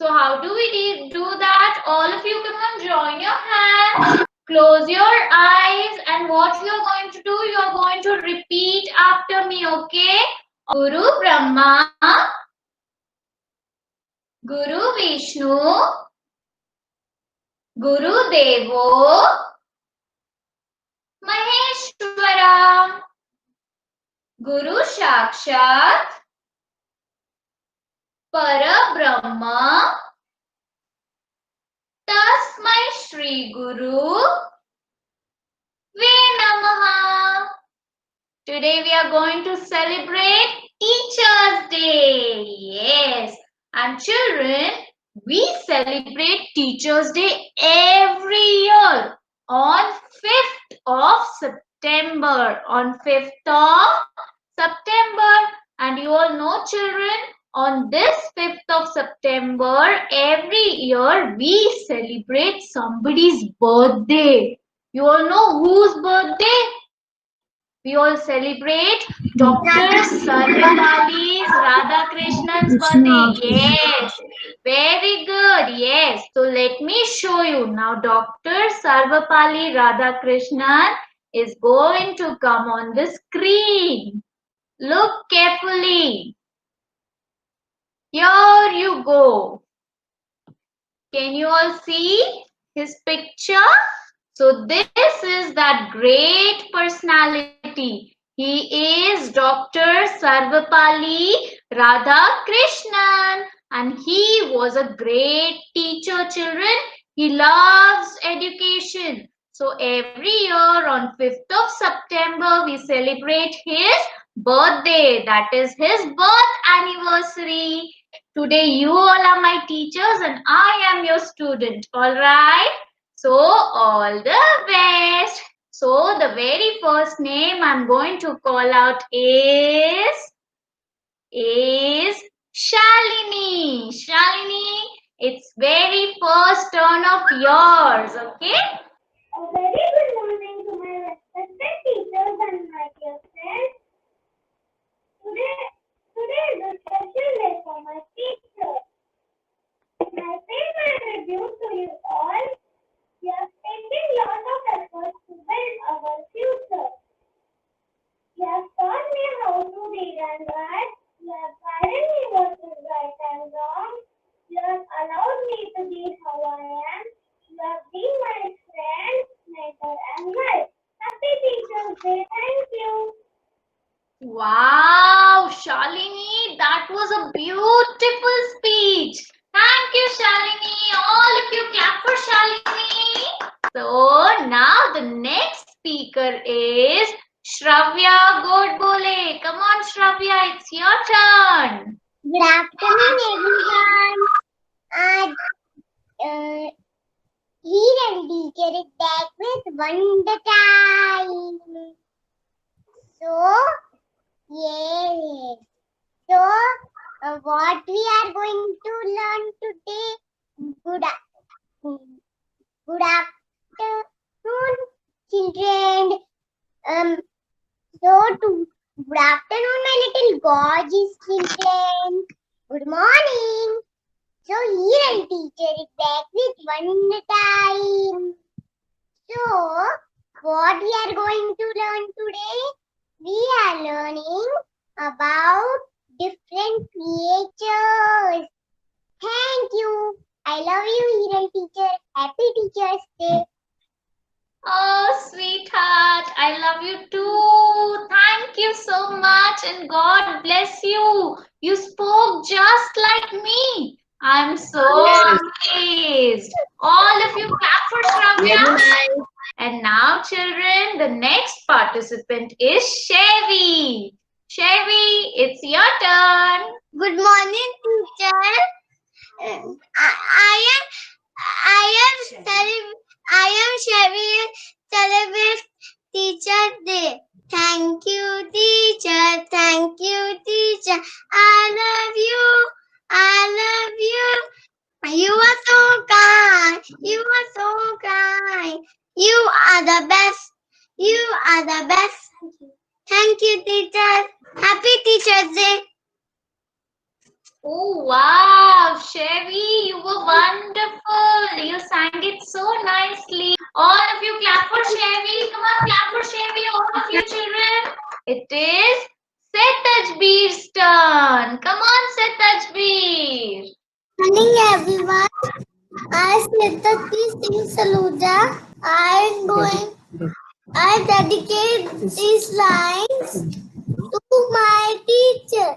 So how do we do that? All of you, come on, join your hands. Close your eyes, and what you are going to do, you are going to repeat after me, okay? Guru Brahma, Guru Vishnu, Guru Devo, Maheshwara, Guru Sakshat, Parabrahma, Tasmai Shri Guru Ve Namaha. Today we are going to celebrate Teachers Day. Yes. And children, we celebrate Teachers Day every year on 5th of September. On 5th of September. And you all know, children, on this 5th of September, every year we celebrate somebody's birthday. You all know whose birthday? We all celebrate Dr. Sarvepalli's Radhakrishnan's birthday. Yes, very good. Yes. So let me show you now. Dr. Sarvepalli Radhakrishnan is going to come on the screen. Look carefully. Here you go. Can you all see his picture? So this is that great personality. He is Dr. Sarvepalli Radhakrishnan, and he was a great teacher, children. He loves education. So every year on 5th of September we celebrate his birthday. That is his birth anniversary. Today you all are my teachers and I am your student. All right. So all the best. So the very first name I'm going to call out is Shalini. Shalini, it's very first turn of yours, okay? A very good morning to my respected teachers and my dear friends. Today is a special day for my teachers. I pay my tribute to you all. You have taken lot of efforts to build our future. You have taught me how to read and write. You have guided me what is right and wrong. You have allowed me to be how I am. You have been my friend, mentor, and guide. Happy Teachers Day. Thank you. Wow, Shalini, that was a beautiful speech. Thank you, Shalini. All of you clap for Shalini. So now the next speaker is Shravya Godbole. Come on, Shravya, it's your turn. Good afternoon, everyone. Here and teacher is back with Wonder Time. So, yes. So, what we are going to learn today? Good afternoon, children. Good afternoon, my little gorgeous children. Good morning. So here teacher is back with one time. So what we are going to learn today? We are learning about different creatures. Thank you. I love you, Hiral teacher. Happy Teachers Day. Oh, sweetheart, I love you too. Thank you so much and God bless you. You spoke just like me. I'm so amazed. All of you clap for Shravya. And now, children, the next participant is Chevy. Chevy, it's your turn. Good morning, teacher. I am celebrate Teacher Day. Thank you, teacher. Thank you, teacher. I love you. I love you. You are so kind. You are so kind. You are the best. You are the best. Thank you, teacher. Happy Teacher's Day. Oh wow, Chevy, you were wonderful. You sang it so nicely. All of you clap for Chevy. Come on, clap for Chevy, all of you children. It is Setajbeer's turn. Come on, Setajbeer. Morning everyone. I Siddharth Singh Saluja. I dedicate these lines to my teacher.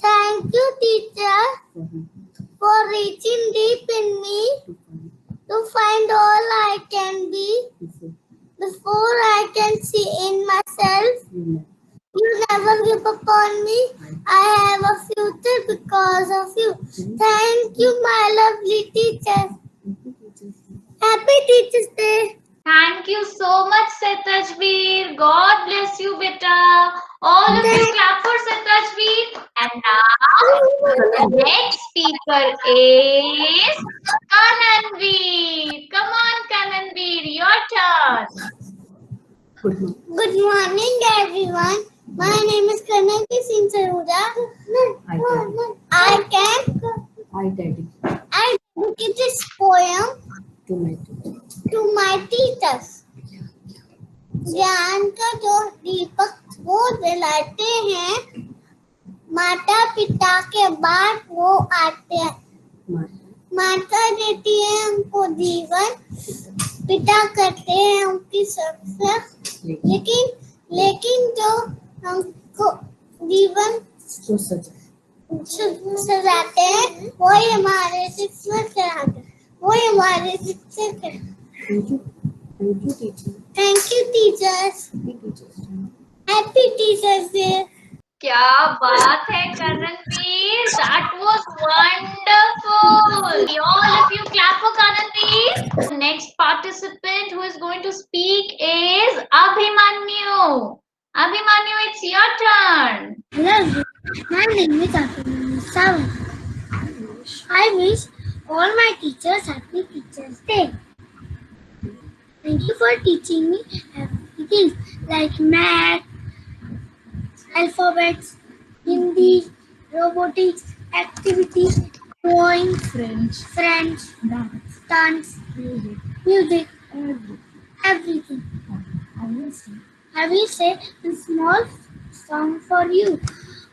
Thank you, teacher, for reaching deep in me to find all I can be before I can see in myself. You never give up on me. I have a future because of you. Thank you, my lovely teacher. Happy Teachers Day. Thank you so much, Setajveer. God bless you, beta. All of you clap for Setajveer. And now, the next speaker is Kananveer. Come on, Kananveer, your turn. Good morning, everyone. My name is Kanaki Singh Saruja. I dedicate this poem to my teachers. ज्ञान का जो दीपक वो जलाते हैं, माता पिता के बाद वो आते हैं। माता देती है हमको जीवन, पिता करते हैं उनकी सुरक्षा, लेकिन जो हमको जीवन सजाते हैं वही हमारे शिक्षक कराते हैं, वही हमारे शिक्षक हैं। Thank you, teachers. Happy Teachers Day. क्या बात है Kananveer? That was wonderful. All of you clap for Kananveer. Next participant who is going to speak is Abhimanyu. Abhimanyu, it's your turn. Hello, my name is Abhimanyu Sawant. I wish all my teachers happy Teachers Day. Thank you for teaching me everything like math, alphabets, Hindi, robotics, activities, drawing, French, dance, music, everything. I will say a small song for you.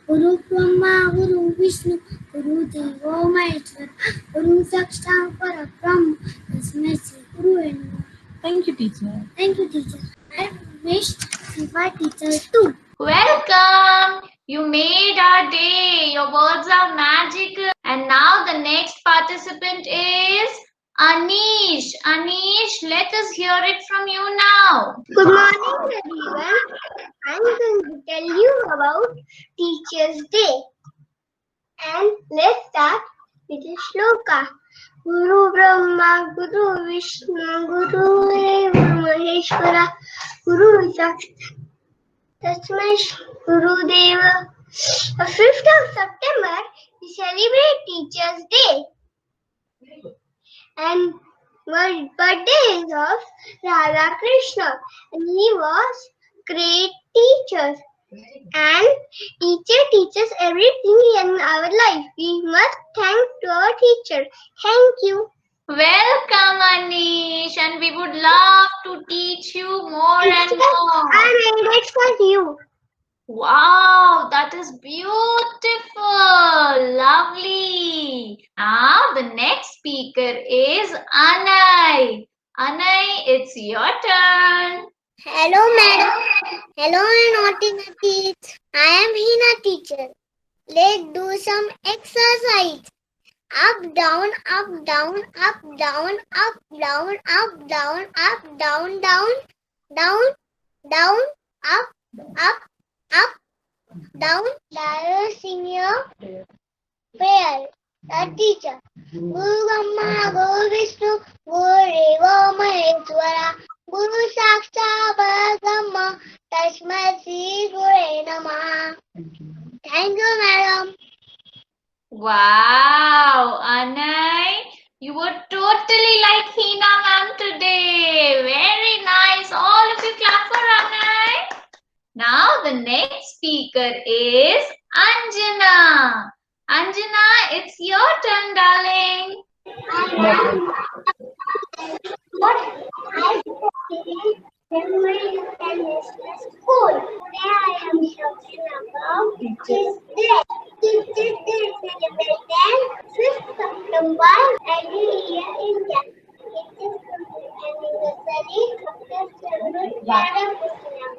Guru Brahma, Guru Vishnu, Guru Devo Maheshwara, Guru Sakshat Parabrahma, Tasmai Shri Guru Namaha. Thank you, teacher. Thank you, teacher. I wish Shiva teacher too. Welcome. You made our day. Your words are magical. And now the next participant is Anish. Anish, let us hear it from you now. Good morning, everyone. I'm going to tell you about Teachers' Day. And let's start with a shloka. Guru Brahma, Guru Vishnu, Guru Deva Maheshwara, Guru Sakshat, Tasmai Guru Deva. The 5th of September, we celebrate Teachers' Day. And my birthday is of Radha Krishna, and he was great teacher. And teacher teaches everything in our life. We must thank to our teacher. Thank you. Welcome, Anish. And we would love to teach you more and more. I made it for you. Wow, that is beautiful. Lovely. Now the next speaker is Anay. Anay, it's your turn. Hello, madam. Hello, naughty kids. I am Hina teacher. Let's do some exercise. Up, down, up, down, up, down, up, down, up, down, up, down, down, down, down, up, up, down. Let us sing your prayer. The teacher. Guru Brahma, Guru Vishnu, Guru Deva Maheshwara, Guru Sakshat Parabrahma, Tasmai Shri Guru Namaha. Thank you, madam. Wow, Anay, you were totally like Hina ma'am today. Very nice. All of you clap for Anay. Now the next speaker is Anjana. Anjana, it's your turn, darling. What I studied in my international school. Today I am talking about Teachers' Day. Teachers' Day is celebrated 5th September every year in India. It is anniversary of the childhood Radhakrishnan.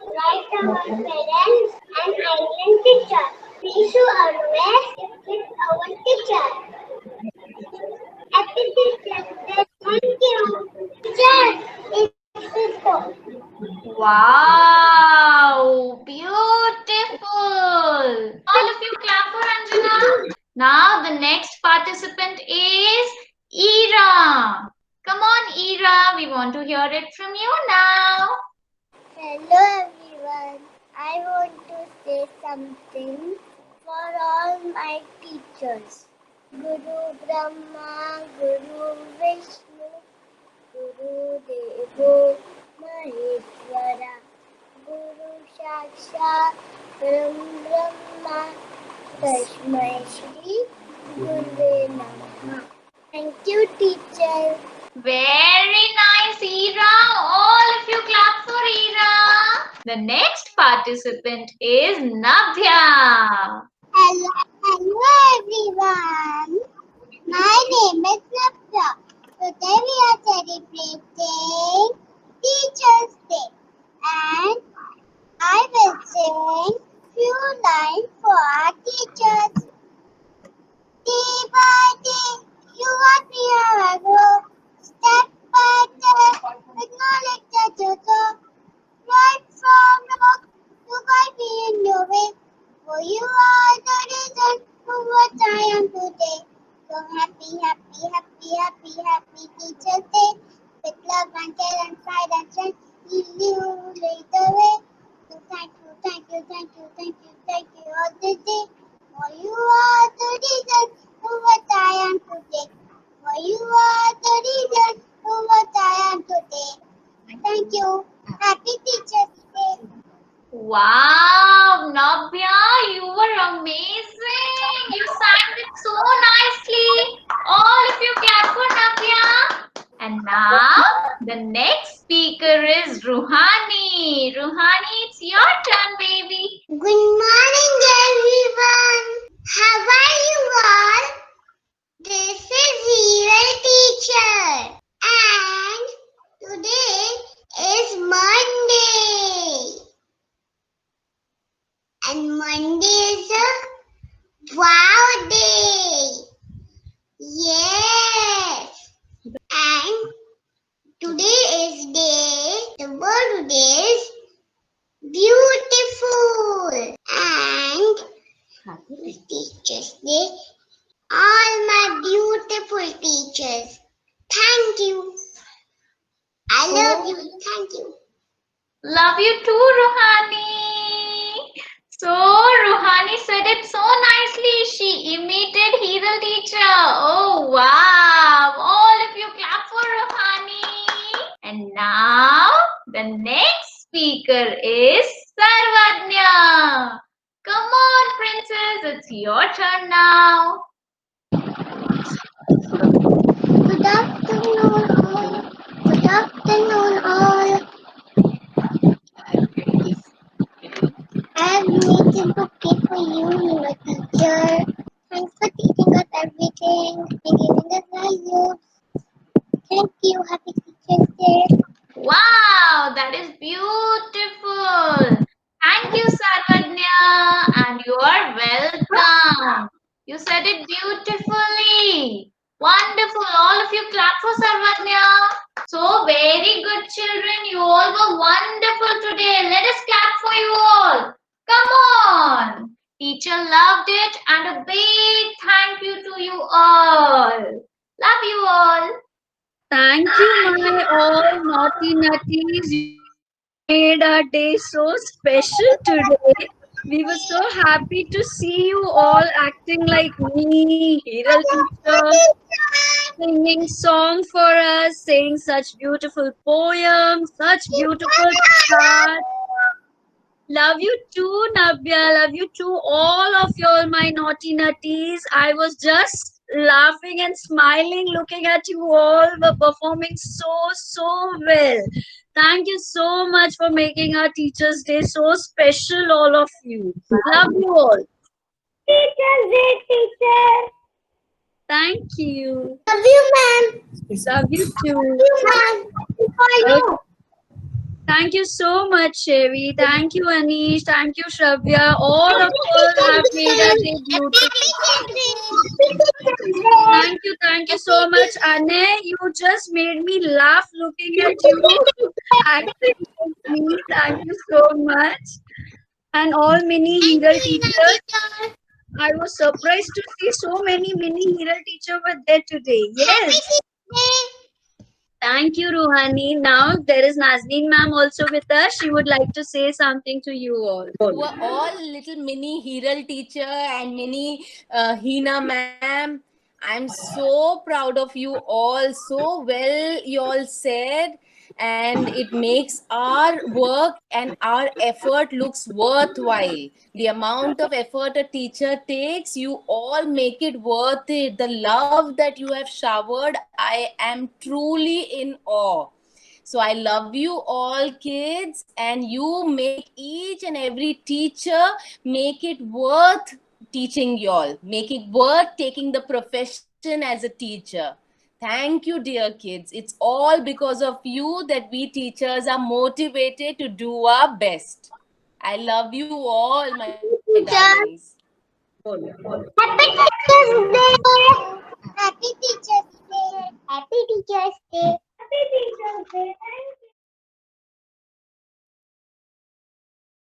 Right our parents and island teachers. We should always respect our teachers. Happy Teachers Day. Thank you. Teachers, it's so. Wow, beautiful. All of you clap for Anjana. Now the next participant is Ira. Come on, Ira, we want to hear it from you now. Hello everyone. I want to say something for all my teachers. Guru Brahma, Guru Vishnu, Guru Devo Maheshwara, Guru Sakshat Brahma, Tasmai Shri Guru Namaha. Thank you, teacher. Very nice, Ira. All of you clap for Ira. The next participant is Navya. Hello everyone. My name is Navya. Today we are celebrating Teachers' Day, and I will sing few lines for our teachers. Day by day, you want me to grow. Step by step, with knowledge that you go. Right from the book, you guide me in your way. For you are the reason for what I am today. So happy, happy, happy, happy, happy Teachers' Day. With love and care and pride and strength, you lead the way. So thank you, thank you, thank you, thank you, thank you all this day. For you are the reason for what I am today. For you are the reason for what I am today. Thank you. Happy Teachers' Day. Wow, Navya, you were amazing. You sang it so nicely. All of you clap for Navya. And now the next speaker is Ruhani. Ruhani, it's your turn, baby. Good morning, everyone. How are you all? This is Real Teacher, and today is Monday. And Monday is a wow day. Yes. And today is day, the word today is beautiful. And Teachers' Day, all my beautiful teachers. Thank you. I love you. Thank you. Love you too, Ruhani. So, Ruhani said it so nicely. She imitated Heedal teacher. Oh, wow. All of you clap for Ruhani. And now, the next speaker is Sarvadnya. Come on, princess. It's your turn now. Good afternoon, all. Good afternoon, all. I have made a bouquet for you, my teacher. Thanks for teaching us everything and giving us values. Thank you. Happy Teachers' Day. Wow, that is beautiful. Thank you, Sarvadnya, and you are welcome. You said it beautifully. Wonderful. All of you clap for Sarvadnya. So very good, children. You all were wonderful today. Let us clap for you all. Come on. Teacher loved it, and a big thank you to you all. Love you all. Thank you, my all naughty nutties. You made our day so special today. We were so happy to see you all acting like me, Hiral teacher, singing song for us, saying such beautiful poems, such beautiful charts. Love you too, Navya. Love you too, all of y'all, my naughty nutties. I was just laughing and smiling, looking at you all were performing so well. Thank you so much for making our Teachers' Day so special, all of you. Love you all. Teacher, great teacher. Thank you. Love you, ma'am. Love you too. You, ma'am. For Okay. you. Thank you so much, Chevi. Thank you, Anish. Thank you, Shravya. All of you have made our day beautiful. Thank you so much, Anne. You just made me laugh looking at you acting like me. Thank you so much. And all mini hero teachers. I was surprised to see so many mini hero teachers were there today. Yes. Thank you, Ruhani. Now there is Nazneen ma'am also with us. She would like to say something to you all. Who are all little mini Hiral teacher and mini Hina ma'am. I'm so proud of you all. So well, you all said, and it makes our work and our effort looks worthwhile. The amount of effort a teacher takes, you all make it worth it. The love that you have showered, I am truly in awe. So I love you all, kids, and you make each and every teacher make it worth teaching y'all, make it worth taking the profession as a teacher. Thank you, dear kids. It's all because of you that we teachers are motivated to do our best. I love you all, my darlings. Happy Teachers Day. Happy Teachers Day. Happy Teachers Day. Happy Teachers Day.